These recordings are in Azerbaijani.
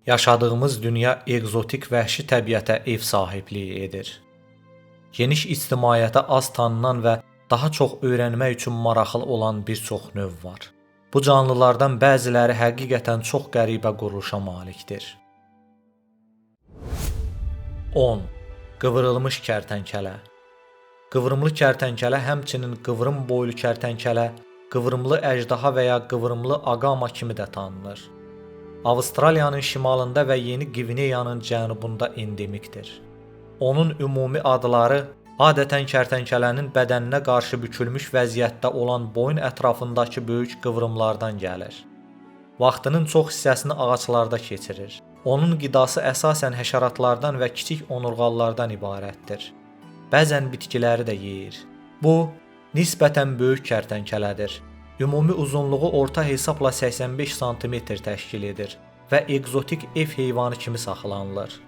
Yaşadığımız dünya egzotik vəhşi təbiətə ev sahibliyi edir. Geniş ictimaiyyətə az tanınan və daha çox öyrənmək üçün maraqlı olan bir çox növ var. Bu canlılardan bəziləri həqiqətən çox qəribə quruluşa malikdir. 10. Qıvrılmış kərtənkələ. Qıvrımlı kərtənkələ həmçinin qıvrım boylu kərtənkələ, qıvrımlı əjdaha və ya qıvrımlı aqama kimi də tanınır. Avstraliyanın şimalında və Yeni Qvineyanın cənubunda endemikdir. Onun ümumi adları adətən kərtənkələnin bədəninə qarşı bükülmüş vəziyyətdə olan boyun ətrafındakı böyük qıvrımlardan gəlir. Vaxtının çox hissəsini ağaclarda keçirir. Onun qidası əsasən həşəratlardan və kiçik onurğalılardan ibarətdir. Bəzən bitkiləri də yeyir. Bu, nisbətən böyük kərtənkələdir. Ümumi uzunluğu orta hesabla 85 sm təşkil edir və egzotik ev heyvanı kimi saxlanılır.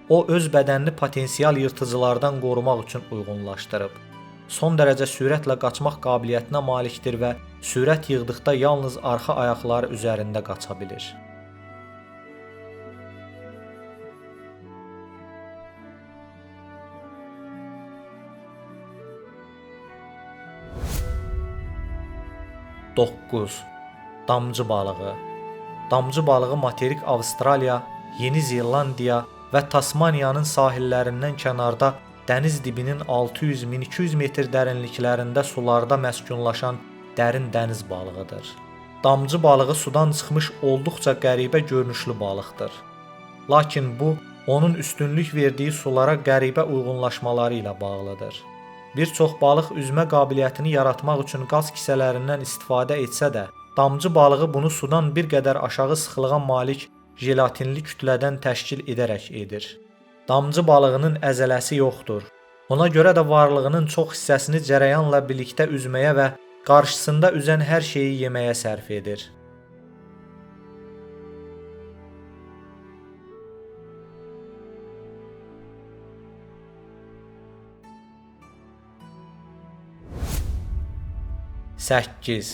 O, öz bədənini potensial yırtıcılardan qorumaq üçün uyğunlaşdırıb. Son dərəcə sürətlə qaçmaq qabiliyyətinə malikdir və sürət yığdıqda yalnız arxa ayaqları üzərində qaça bilir. Doqquz. Damcı balığı. Damcı balığı materik Avstraliya, Yeni Zelandiya və Tasmaniyanın sahillərindən kənarda dəniz dibinin 600-1200 metr dərinliklərində sularda məskunlaşan dərin dəniz balığıdır. Damcı balığı sudan çıxmış olduqca qəribə görünüşlü balıqdır. Lakin bu, onun üstünlük verdiyi sulara qəribə uyğunlaşmaları ilə bağlıdır. Bir çox balıq üzmə qabiliyyətini yaratmaq üçün qaz kisələrindən istifadə etsə də, damcı balığı bunu sudan bir qədər aşağı sıxlığa malik jelatinli kütlədən təşkil edərək edir. Damcı balığının əzələsi yoxdur. Ona görə də varlığının çox hissəsini cərəyanla birlikdə üzməyə və qarşısında üzən hər şeyi yeməyə sərf edir. Səkkiz.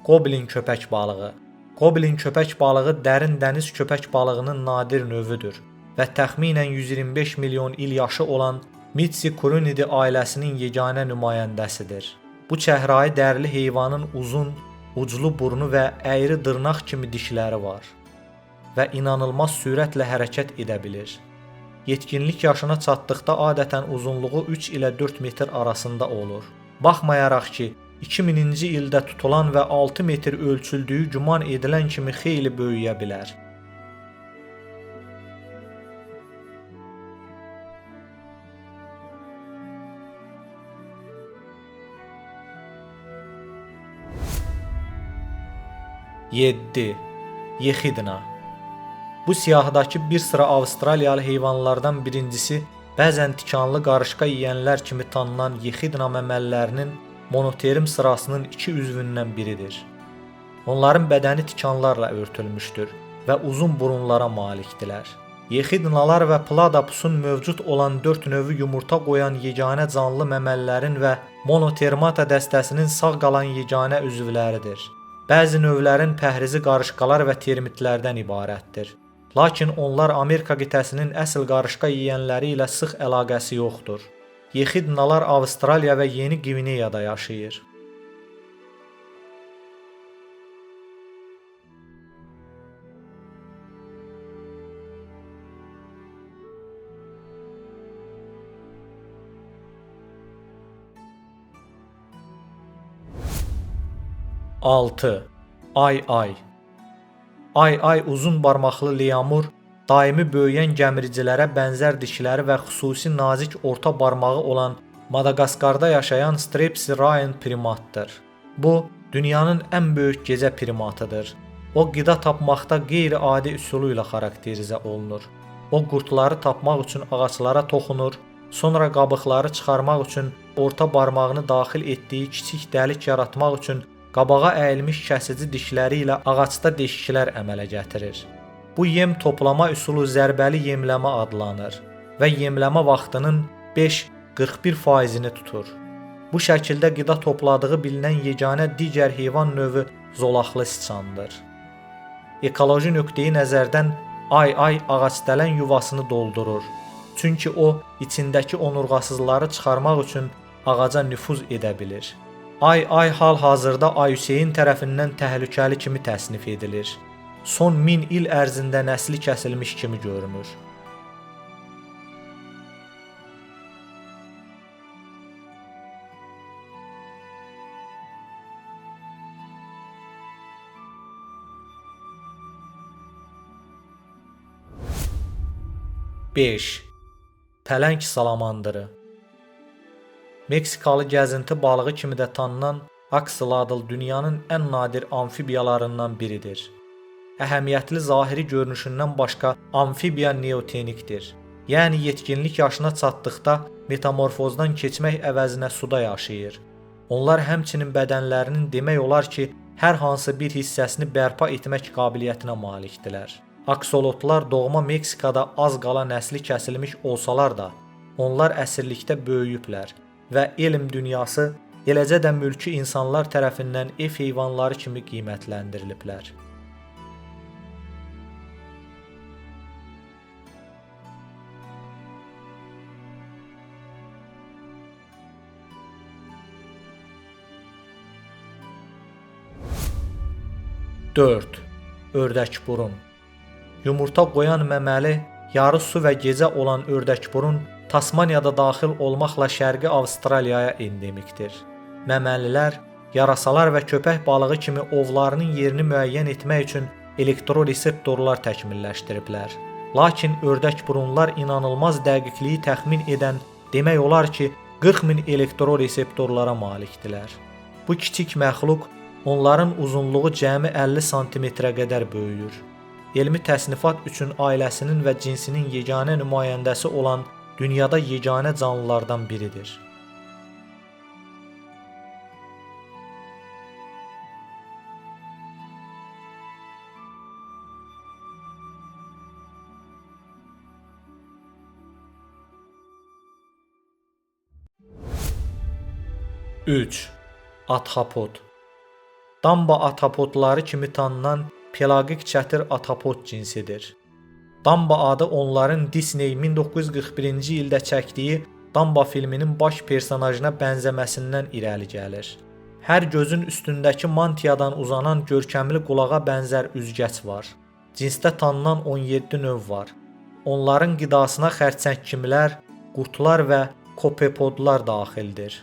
Qoblin köpək balığı. Qoblin köpək balığı dərin dəniz köpək balığının nadir növüdür və təxminən 125 milyon il yaşı olan Mitsicurunidae ailəsinin yeganə nümayəndəsidir. Bu çəhrayı dərli heyvanın uzun, uclu burnu və əyri dırnaq kimi dişləri var və inanılmaz sürətlə hərəkət edə bilir. Yetkinlik yaşına çatdıqda adətən uzunluğu 3 ilə 4 metr arasında olur. Baxmayaraq ki, 2000-ci ildə tutulan və 6 metr ölçüldüyü güman edilən kimi xeyli böyüyə bilər. Yeddi. Yexidna. Bu siyahdakı bir sıra Avstraliyalı heyvanlardan birincisi, bəzən tikanlı qarışqa yeyənlər kimi tanınan yexidna məməlilərinin monoterim sırasının iki üzvündən biridir. Onların bədəni tikanlarla örtülmüşdür və uzun burunlara malikdilər. Yexidnalar və pladapusun mövcud olan 4 növü yumurta qoyan yeganə canlı məməlilərin və monotermata dəstəsinin sağ qalan yeganə üzvləridir. Bəzi növlərin pəhrizi qarışqalar və termitlərdən ibarətdir. Lakin onlar Amerika qitəsinin əsl qarışqa yeyənləri ilə sıx əlaqəsi yoxdur. Yexidnalar Avstraliya və Yeni Qvineyada yaşayır. Altı. Ay-ay. Ay-ay uzun barmaqlı leamur, daimi böyüyən gəmiricilərə bənzər dişləri və xüsusi nazik orta barmağı olan Madaqaskarda yaşayan Strepsirrhine primatdır. Bu, dünyanın ən böyük gecə primatıdır. O, qida tapmaqda qeyri-adi üsulu ilə xarakterizə olunur. O, qurtları tapmaq üçün ağaclara toxunur, sonra qabıqları çıxarmaq üçün orta barmağını daxil etdiyi kiçik dəlik yaratmaq üçün qabağa əyilmiş kəsici dişləri ilə ağacda deşiklər əmələ gətirir. Bu yem toplama üsulu zərbəli yemləmə adlanır və yemləmə vaxtının 5-41%-ni tutur. Bu şəkildə qida topladığı bilinən yeganə digər heyvan növü zolaqlı siçandır. Ekoloji nöqteyi nəzərdən Ay ağacdələn yuvasını doldurur. Çünki o, içindəki onurğasızları çıxarmaq üçün ağaca nüfuz edə bilir. Ay hal-hazırda Ayüseyin tərəfindən təhlükəli kimi təsnif edilir. Son 1000 il ərzində nəsli kəsilmiş kimi görünür. Pələng salamandırı. Meksikalı gəzinti balığı kimi də tanınan akseladl dünyanın ən nadir amfibiyalarından biridir. Əhəmiyyətli zahiri görünüşündən başqa amfibiya neotenikdir. Yəni yetkinlik yaşına çatdıqda metamorfozdan keçmək əvəzinə suda yaşayır. Onlar həmçinin bədənlərinin demək olar ki, hər hansı bir hissəsini bərpa etmək qabiliyyətinə malikdirlər. Aksolotlar doğma Meksikada az qala nəsli kəsilmiş olsalar da, onlar əsirlikdə böyüyüblər və elm dünyası, eləcə də mülki insanlar tərəfindən ev heyvanları kimi qiymətləndiriliblər. Ördəkburun. Yumurta qoyan məməli, yarı su və gecə olan ördəkburun Tasmaniyada daxil olmaqla Şərqi Avstraliyaya endemikdir. Məməlilər, yarasalar və köpək balığı kimi ovlarının yerini müəyyən etmək üçün elektroreseptorlar təkmilləşdiriblər. Lakin ördəkburunlar inanılmaz dəqiqliyi təxmin edən, demək olar ki, 40.000 elektroreseptorlara malikdirlər. Bu kiçik məxluq onların uzunluğu cəmi 50 santimetrə qədər böyüyür. Elmi təsnifat üçün ailəsinin və cinsinin yeganə nümayəndəsi olan dünyada yeganə canlılardan biridir. Ahtapot. Damba ahtapotları kimi tanınan pelagik çətir ahtapot cinsidir. Damba adı onların Disney 1941-ci ildə çəkdiyi Damba filminin baş personajına bənzəməsindən irəli gəlir. Hər gözün üstündəki mantiyadan uzanan görkəmli qulağa bənzər üzgəc var. Cinsdə tanınan 17 növ var. Onların qidasına xərçəngkimlər, qurtlar və kopepodlar daxildir.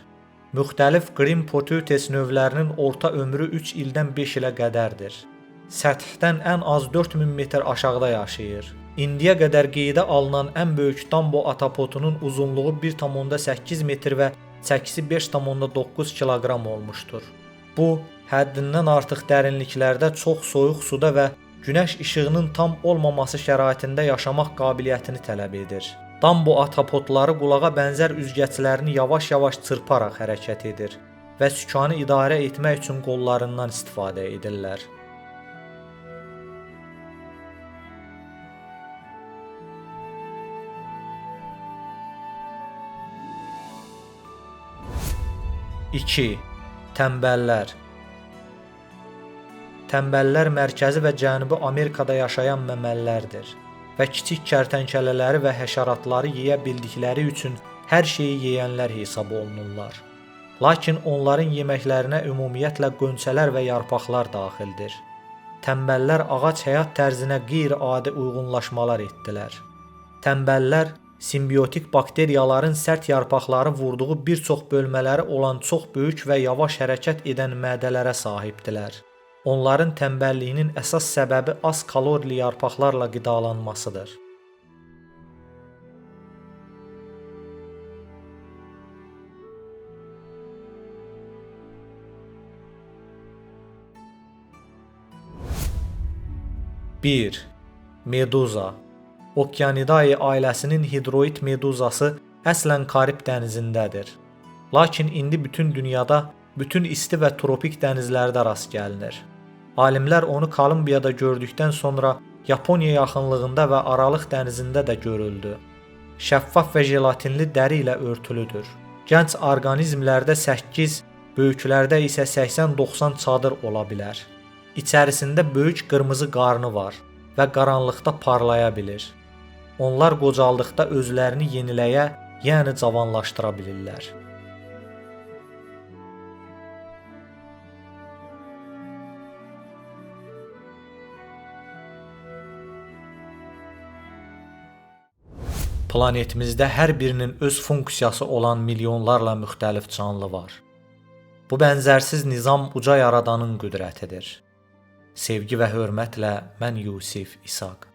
Müxtəlif Grim Potutes növlərinin orta ömrü 3 ildən 5 ilə qədərdir. Səthdən ən az 4000 metr aşağıda yaşayır. İndiyə qədər qeydə alınan ən böyük Dambo ahtapotunun uzunluğu 1,8 metr və çəkisi 5,9 kiloqram olmuşdur. Bu, həddindən artıq dərinliklərdə çox soyuq suda və günəş işığının tam olmaması şəraitində yaşamaq qabiliyyətini tələb edir. Dambo ahtapotları qulağa bənzər üzgəclərini yavaş-yavaş çırparaq hərəkət edir və sükanı idarə etmək üçün qollarından istifadə edirlər. Tənbəllər. Tənbəllər Mərkəzi və Cənubi Amerikada yaşayan məməllərdir və kiçik kərtənkələləri və həşəratları yeyə bildikləri üçün hər şeyi yeyənlər hesab olunurlar. Lakin onların yeməklərinə ümumiyyətlə qönçələr və yarpaqlar daxildir. Tənbəllər ağac həyat tərzinə qeyri-adi uyğunlaşmalar etdilər. Tənbəllər simbiotik bakteriyaların sərt yarpaqları vurduğu bir çox bölmələri olan çox böyük və yavaş hərəkət edən mədələrə sahibdilər. Onların tənbəlliyinin əsas səbəbi az kalorili yarpaqlarla qidalanmasıdır. Meduza. Okeanidae ailəsinin hidroid meduzası əslən Karib dənizindədir. Lakin indi bütün dünyada, bütün isti və tropik dənizlərdə rast gəlinir. Alimlər onu Kolumbiyada gördükdən sonra Yaponiya yaxınlığında və Aralıq dənizində də görüldü. Şəffaf və jelatinli dəri ilə örtülüdür. Gənc orqanizmlərdə 8, böyüklərdə isə 80-90 çadır ola bilər. İçərisində böyük qırmızı qarnı var və qaranlıqda parlaya bilir. Onlar qocaldıqda özlərini yeniləyə, yəni cavanlaşdıra bilirlər. Planetimizdə hər birinin öz funksiyası olan milyonlarla müxtəlif canlı var. Bu bənzərsiz nizam uca yaradanın qüdrətidir. Sevgi və hörmətlə mən Yusif İsaq.